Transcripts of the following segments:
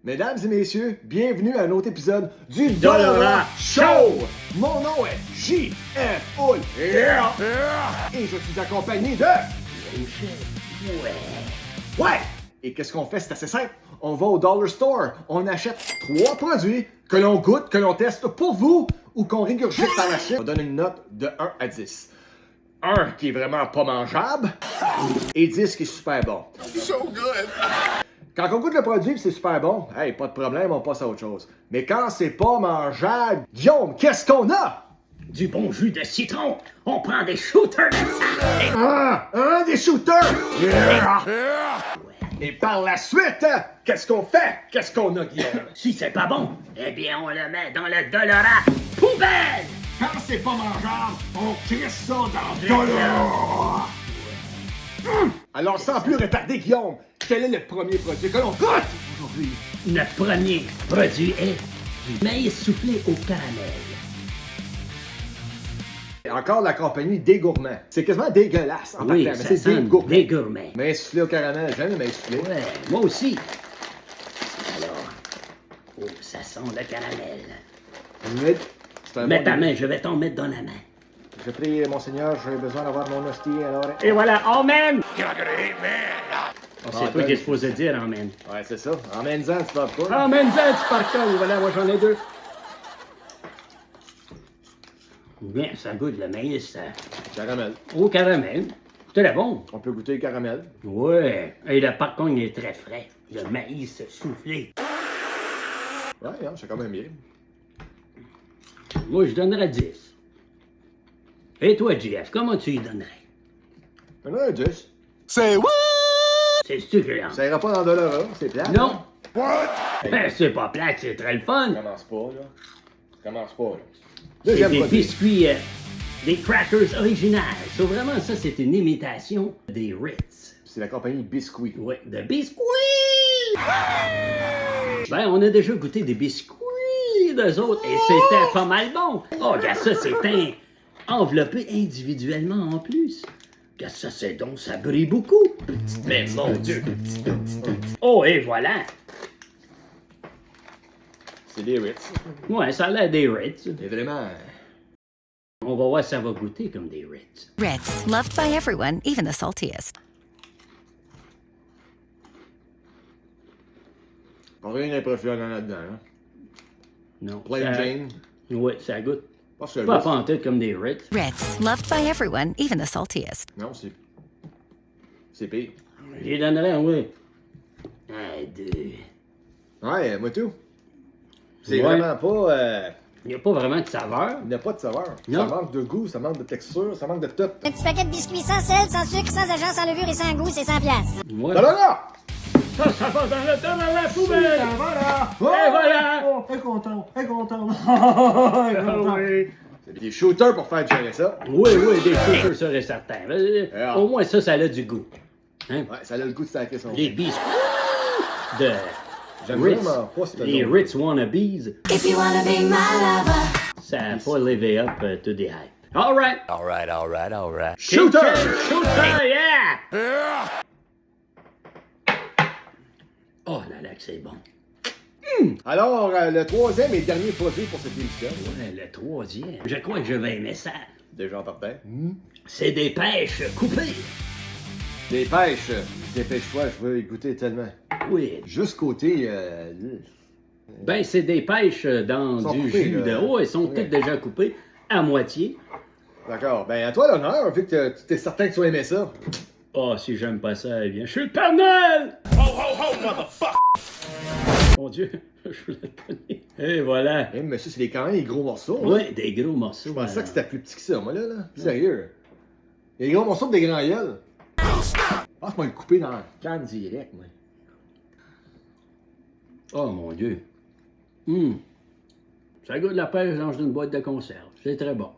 Mesdames et messieurs, bienvenue à un autre épisode du Dollar Show! Mon nom est J.F. Hull. Et je suis accompagné de... Ouais! Et qu'est-ce qu'on fait? C'est assez simple. On va au Dollar Store, on achète 3 produits que l'on goûte, que l'on teste pour vous ou qu'on régurgite par la suite. On donne une note de 1 à 10. 1 qui est vraiment pas mangeable et 10 qui est super bon. So good. Quand on goûte le produit et c'est super bon, hey, pas de problème, on passe à autre chose. Mais quand c'est pas mangeable, Guillaume, qu'est-ce qu'on a? Du bon jus de citron. On prend des shooters de ça. Des shooters! Et par la suite, qu'est-ce qu'on fait? Qu'est-ce qu'on a, Guillaume? Si c'est pas bon, eh bien on le met dans le Dollara poubelle. Quand c'est pas mangeable, on crisse ça dans le dollar! Alors, sans plus retarder, Guillaume, quel est le premier produit que l'on goûte aujourd'hui? Notre premier produit est du maïs soufflé au caramel. Encore la compagnie Des Gourmands. C'est quasiment dégueulasse en Oui, partant, mais ça c'est sent Des Gourmands. des gourmets. Mais soufflé au caramel, j'aime le maïs soufflé. Ouais, moi aussi. Alors, oh, ça sent le caramel. Mais c'est un Mets bon ta début. main, je vais t'en mettre dans la main. Je prie, monseigneur, j'ai besoin d'avoir mon hostie, alors... Et voilà, amen. Can I get an amen? Oh, c'est toi qui es supposé dire amen. Ouais, c'est ça. Emmène-en, tu vas pas. Amen, tu par cœur. Voilà, moi j'en ai 2. Bien, ça goûte le maïs Caramel. au caramel. Très bon. On peut goûter le caramel. Ouais. Et le popcorn est très frais. Le maïs soufflé. Ouais, hein, c'est quand même bien. Moi, je donnerais 10. Et toi, JF, comment tu y donnerais? On a un 10. Say what? C'est succulent. Ça ira pas dans Dollara, c'est plat. Non? What? Ben, c'est pas plate, c'est très le fun. Commence pas, là. Commence pas, là. C'est Deuxième des produit. biscuits, des crackers originales. So, vraiment, ça, c'est une imitation des Ritz. C'est la compagnie Biscuit. Ouais, de biscuits! Ben, on a déjà goûté des biscuits d'eux autres et c'était pas mal bon. Oh, regarde ça, c'est enveloppé individuellement en plus. Regarde ça, c'est donc, ça brille beaucoup. Mais mon Dieu. Oh, et voilà. C'est des Ritz. Ouais, ça a l'air des Ritz. Et vraiment... On va voir si ça va goûter comme des Ritz. Ritz, loved by everyone, even the saltiest. Pas rien d'impressionnant là-dedans, hein. Non. Plain Jane. Ouais, ça goûte. Parce que le Pas Ritz- pantoute comme des Ritz. Ritz, loved by everyone, even the saltiest. Non, c'est... C'est pire. J'y donnerais, oui. Un, 2. Ouais, moi tout. C'est Ouais. vraiment pas... Il n'y a pas vraiment de saveur. Il n'y a pas de saveur. Non. Ça manque de goût, ça manque de texture, ça manque de tout. Un petit paquet de biscuits sans sel, sans sucre, sans agent, sans levure et sans goût, c'est 100 piastres. Ouais. Dollara! Ça va dans la poubelle. Voilà! Et voilà. Oh, elle est content, elle est content. Ah oui. C'est des shooters pour faire gérer ça. Oui, des shooters, ça et certain. Ah. Au moins, ça a le du goût. Hein? Ouais, ça a le goût de stacker son... Les biscuits de J'aime Ritz. vraiment pas ce Les nom. Ritz wannabes. If you wanna be my lover. Ça n'a pas levé up to the hype. All right. All right. Shooter! Shooter, yeah! Oh là là, que c'est bon. Alors, le troisième et dernier produit pour cette émission. Ouais, le troisième. Je crois que je vais aimer ça. Déjà en partant. C'est des pêches coupées. Des pêches. Dépêche-toi, je veux y goûter tellement. Oui. Juste côté... Ben, c'est des pêches dans Ils sont du coupés, jus là. de haut. Elles sont Ouais. toutes déjà coupées à moitié. D'accord. Ben, à toi l'honneur, vu que tu es certain que tu vas aimer ça. Oh, si j'aime pas ça, eh bien, je suis le Père Noël! Ho, motherfucker! Mon Dieu, je voulais le pogner. Et voilà. Eh, mais ça, c'est quand même des gros morceaux. hein. Oui, des gros morceaux. Je pensais que c'était plus petit que ça, moi, là. Sérieux. Il y a des gros morceaux pis des grands gueules. Ah, je vais le couper dans la canne direct, moi. Oh, mon Dieu. Ça goûte la pêche dans une boîte de conserve. C'est très bon.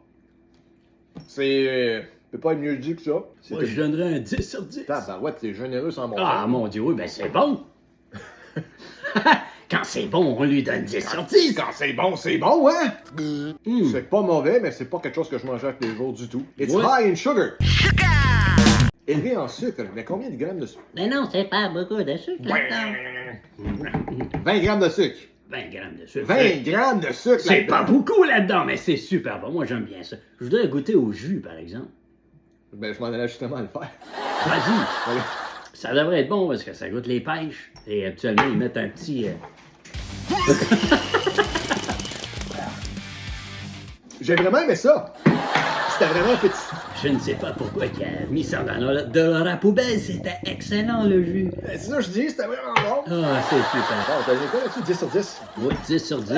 C'est... peut pas être mieux dit que ça. C'est Moi, je donnerais un 10 sur 10. Tabarouette, t'es généreux sans mon Ah, mon Dieu, oui, ben c'est bon. Quand c'est bon, on lui donne 10 sur 10. Quand c'est bon, hein? C'est pas mauvais, mais c'est pas quelque chose que je mangeais tous les jours du tout. It's Ouais. high in sugar. Élevé en sucre, mais combien de grammes de sucre? Mais non, c'est pas beaucoup de sucre là-dedans. 20 grammes de sucre. 20 grammes de sucre. 20 grammes de sucre C'est là-dedans. pas beaucoup là-dedans, mais c'est super bon. Moi, j'aime bien ça. Je voudrais goûter au jus, par exemple. Ben, je m'en allais justement le faire. Vas-y. Allez. Ça devrait être bon parce que ça goûte les pêches. Et habituellement, ils mettent un petit... J'ai vraiment aimé ça. C'était vraiment petit. Je ne sais pas pourquoi il a mis ça dans la poubelle. C'était excellent, le jus. C'est ça que je dis, c'était vraiment bon. Ah, c'est super. Bon, t'as mis quoi là-dessus? 10 sur 10? Oui, 10 sur 10.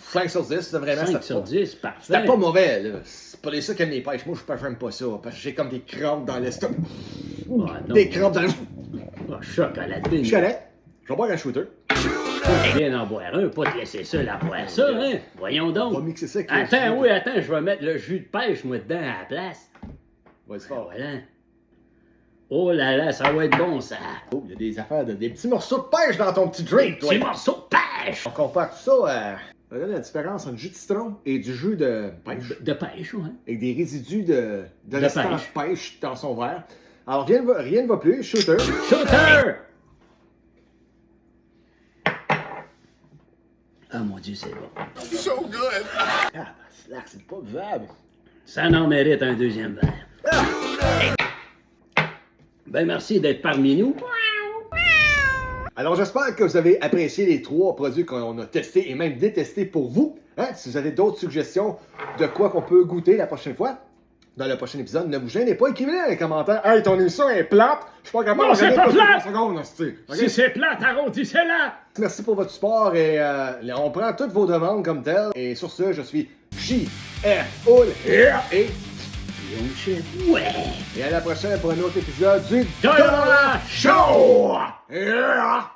5 sur 10, c'est vraiment 5 c'était sur pas- 10, parfait. C'était pas mauvais, là. C'est pas les ça qui aiment les pêches. Moi, j'aime pas ça. Parce que j'ai comme des crampes dans l'estomac. Ah, non. Des crampes dans le. Ah, chocolatine. Je suis allé. Je vais boire un shooter. Faut bien en boire un, pas te laisser ça, la boire ça, hein? Voyons On va donc. mixer ça avec le Attends, jus. oui, attends, je vais mettre le jus de pêche, moi, dedans, à la place. Vas-y fort. Voilà. Oh là là, ça va être bon, ça. Oh, il y a des affaires, des petits morceaux de pêche dans ton petit Des drink, toi. petits morceaux de pêche. On compare tout ça à. Regarde la différence entre le jus de citron et du jus de pêche. De pêche, ouais. Avec des résidus de restant pêche dans son verre. Alors, rien ne va plus. Shooter. Shooter! Ah, mon Dieu, c'est bon. So good. Ah, slack, c'est pas buvable. Ça en mérite un deuxième verre. Ben, merci d'être parmi nous. Alors, j'espère que vous avez apprécié les 3 produits qu'on a testés et même détestés pour vous. Hein? Si vous avez d'autres suggestions de quoi qu'on peut goûter la prochaine fois, dans le prochain épisode, ne vous gênez pas, écrivez-les dans les commentaires. Hey, ton émission est plate. Je suis pas capable Non, de c'est regarder pas plus de plate! 3 secondes, hostie. Ok? Si c'est plate, arrondissez-la! Merci pour votre support et on prend toutes vos demandes comme telles. Et sur ce, je suis J.R. et Ouais! à la prochaine pour un autre épisode du Dollar Show! Yeah!